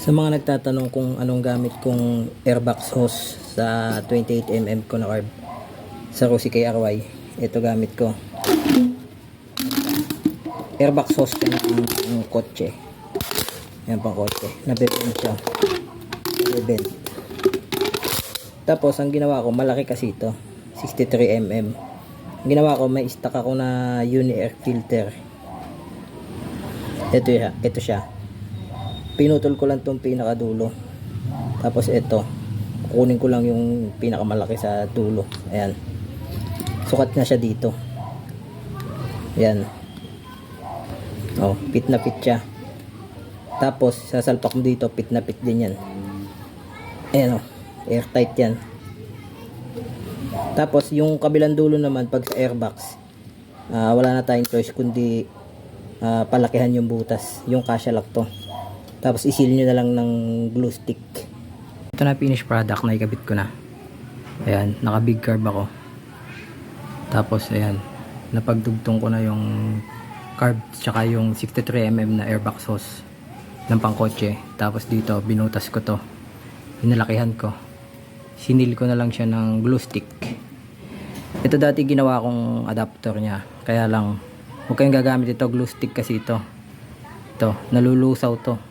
Sa mga nagtatanong kung anong gamit kong airbox hose sa 28mm ko na carb sa Rossi KRY, ito gamit ko. Airbox hose siya ng kotse. Yan pang kotse. Nabibend siya. Nabibend. Tapos ang ginawa ko, malaki kasi ito. 63mm. Ang ginawa ko, may stock ako na uni air filter. Ito siya. Pinutol ko lang tong pinakadulo. Tapos ito, kukunin ko lang yung pinakamalaki sa dulo. Ayan. Sukat na siya dito. Ayan. Oh, fit na fit siya. Tapos sasalpak mo dito, fit na fit din yan. Ayan oh, airtight yan. Tapos yung kabilang dulo naman pag sa airbox, wala na tayong choice kundi palakihan yung butas. Yung kasya lock to. Tapos isil nyo na lang ng glue stick. Ito na finished product na ikabit ko na. Ayan, naka big carb ako. Tapos ayan, napagdugtong ko na yung carb tsaka yung 63mm na airbox hose ng pangkotse. Tapos dito binutas ko to, inalakihan ko, sinil ko na lang siya ng glue stick. Ito dati ginawa kong adapter nya, kaya lang huwag kayong gagamit ito glue stick kasi ito nalulusaw to.